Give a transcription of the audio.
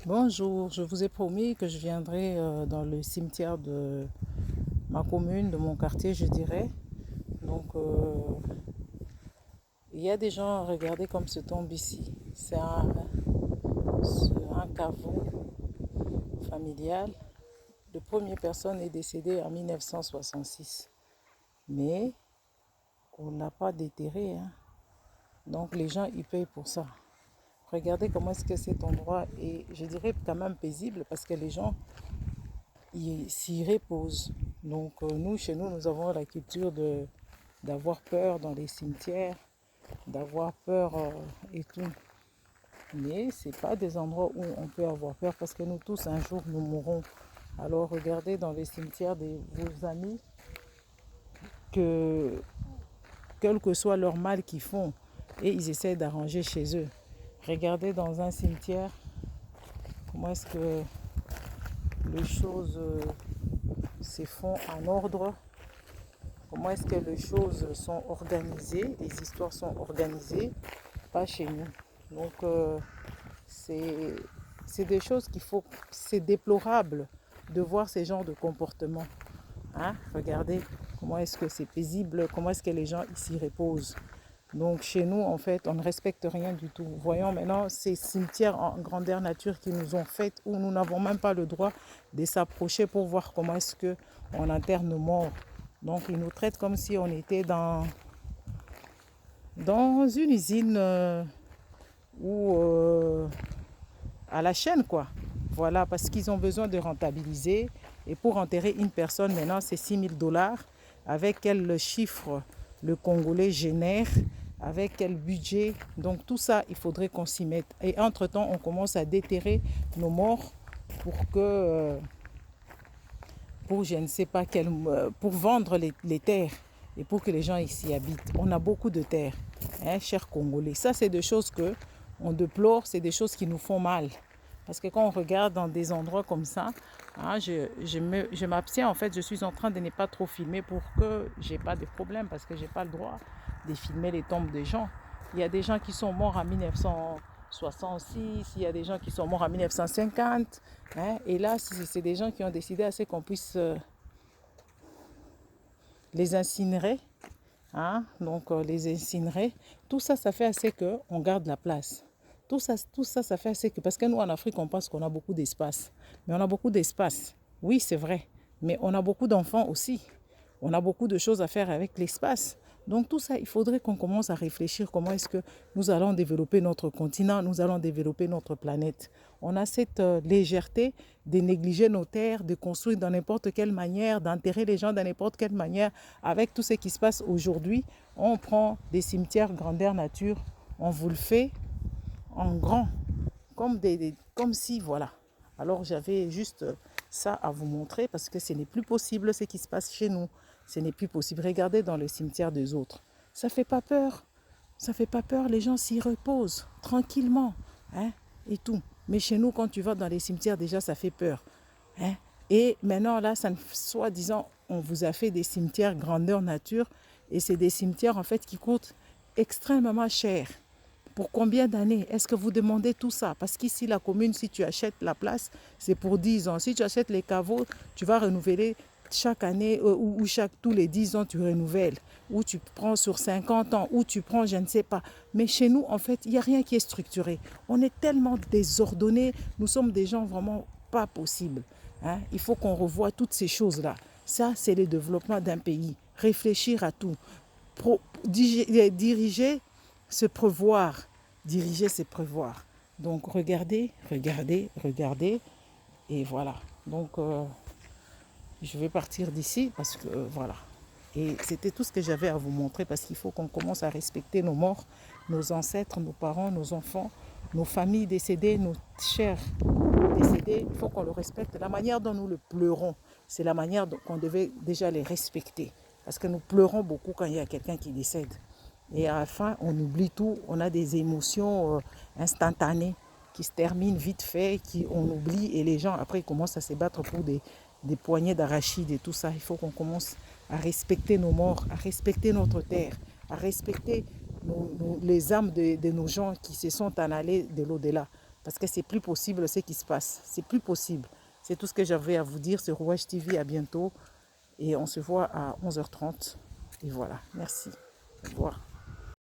Bonjour, je vous ai promis que je viendrai dans le cimetière de ma commune, de mon quartier, je dirais. Donc, il y a des gens, regardez comme se tombe ici. C'est un caveau familial. La première personne est décédée en 1966. Mais on n'a pas déterré, hein. Donc, les gens, ils payent pour ça. Regardez comment est-ce que cet endroit est, je dirais, quand même paisible parce que les gens ils s'y reposent. Donc nous, chez nous, nous avons la culture d'avoir peur dans les cimetières, d'avoir peur et tout. Mais ce n'est pas des endroits où on peut avoir peur parce que nous tous, un jour, nous mourrons. Alors regardez dans les cimetières de vos amis que, quel que soit leur mal qu'ils font, et ils essaient d'arranger chez eux. Regardez dans un cimetière comment est-ce que les choses se font en ordre. Comment est-ce que les choses sont organisées, les histoires sont organisées, pas chez nous. Donc, c'est des choses qu'il faut, c'est déplorable de voir ces genres de comportements. Hein? Regardez comment est-ce que c'est paisible, comment est-ce que les gens s'y reposent. Donc chez nous, en fait, on ne respecte rien du tout. Voyons maintenant ces cimetières en grandeur nature qui nous ont fait, où nous n'avons même pas le droit de s'approcher pour voir comment est-ce qu'on enterre nos morts. Donc ils nous traitent comme si on était dans une usine ou à la chaîne, quoi. Voilà, parce qu'ils ont besoin de rentabiliser. Et pour enterrer une personne, maintenant, c'est 6 000 $. Avec quel chiffre le Congolais génère, avec quel budget. Donc tout ça, il faudrait qu'on s'y mette. Et entre-temps, on commence à déterrer nos morts pour que, pour je ne sais pas quel, pour vendre les terres et pour que les gens ici habitent. On a beaucoup de terres, hein, chers Congolais. Ça, c'est des choses que on déplore, c'est des choses qui nous font mal. Parce que quand on regarde dans des endroits comme ça, hein, je m'abstiens. En fait, je suis en train de ne pas trop filmer pour que j'ai pas de problème parce que j'ai pas le droit de filmer les tombes des gens. Il y a des gens qui sont morts en 1966, il y a des gens qui sont morts en 1950. Hein, et là, c'est des gens qui ont décidé à ce qu'on puisse les incinérer. Hein, donc les incinérer. Tout ça, ça fait assez qu'on garde la place. Tout ça, ça fait assez que... Parce que nous, en Afrique, on pense qu'on a beaucoup d'espace. Mais on a beaucoup d'espace. Oui, c'est vrai. Mais on a beaucoup d'enfants aussi. On a beaucoup de choses à faire avec l'espace. Donc tout ça, il faudrait qu'on commence à réfléchir comment est-ce que nous allons développer notre continent, nous allons développer notre planète. On a cette légèreté de négliger nos terres, de construire dans n'importe quelle manière, d'enterrer les gens de n'importe quelle manière. Avec tout ce qui se passe aujourd'hui, on prend des cimetières grandeur nature, on vous le fait en grand, comme si, voilà. Alors j'avais juste ça à vous montrer parce que ce n'est plus possible ce qui se passe chez nous. Ce n'est plus possible. Regardez dans le cimetière des autres. Ça ne fait pas peur. Ça ne fait pas peur. Les gens s'y reposent tranquillement, hein, et tout. Mais chez nous, quand tu vas dans les cimetières, déjà, ça fait peur. Hein. Et maintenant, là, soi-disant, on vous a fait des cimetières grandeur nature. Et c'est des cimetières, en fait, qui coûtent extrêmement cher. Pour combien d'années est-ce que vous demandez tout ça? Parce qu'ici, la commune, si tu achètes la place, c'est pour 10 ans. Si tu achètes les caveaux, tu vas renouveler chaque année ou tous les 10 ans, tu renouvelles. Ou tu prends sur 50 ans, ou tu prends, je ne sais pas. Mais chez nous, en fait, il n'y a rien qui est structuré. On est tellement désordonnés. Nous sommes des gens vraiment pas possibles. Hein? Il faut qu'on revoie toutes ces choses-là. Ça, c'est le développement d'un pays. Réfléchir à tout. Diriger, se prévoir. Diriger, c'est prévoir. Donc, regardez, regardez, regardez. Et voilà. Donc, je vais partir d'ici parce que, voilà. Et c'était tout ce que j'avais à vous montrer parce qu'il faut qu'on commence à respecter nos morts, nos ancêtres, nos parents, nos enfants, nos familles décédées, nos chers décédés. Il faut qu'on le respecte. La manière dont nous le pleurons, c'est la manière dont on devait déjà les respecter. Parce que nous pleurons beaucoup quand il y a quelqu'un qui décède. Et à la fin, on oublie tout. On a des émotions instantanées qui se terminent vite fait, on oublie. Et les gens, après, ils commencent à se battre pour des poignées d'arachides et tout ça. Il faut qu'on commence à respecter nos morts, à respecter notre terre, à respecter les âmes de nos gens qui se sont en allés de l'au-delà. Parce que c'est plus possible ce qui se passe. C'est plus possible. C'est tout ce que j'avais à vous dire sur Rouage TV. À bientôt. Et on se voit à 11h30. Et voilà. Merci. Au revoir.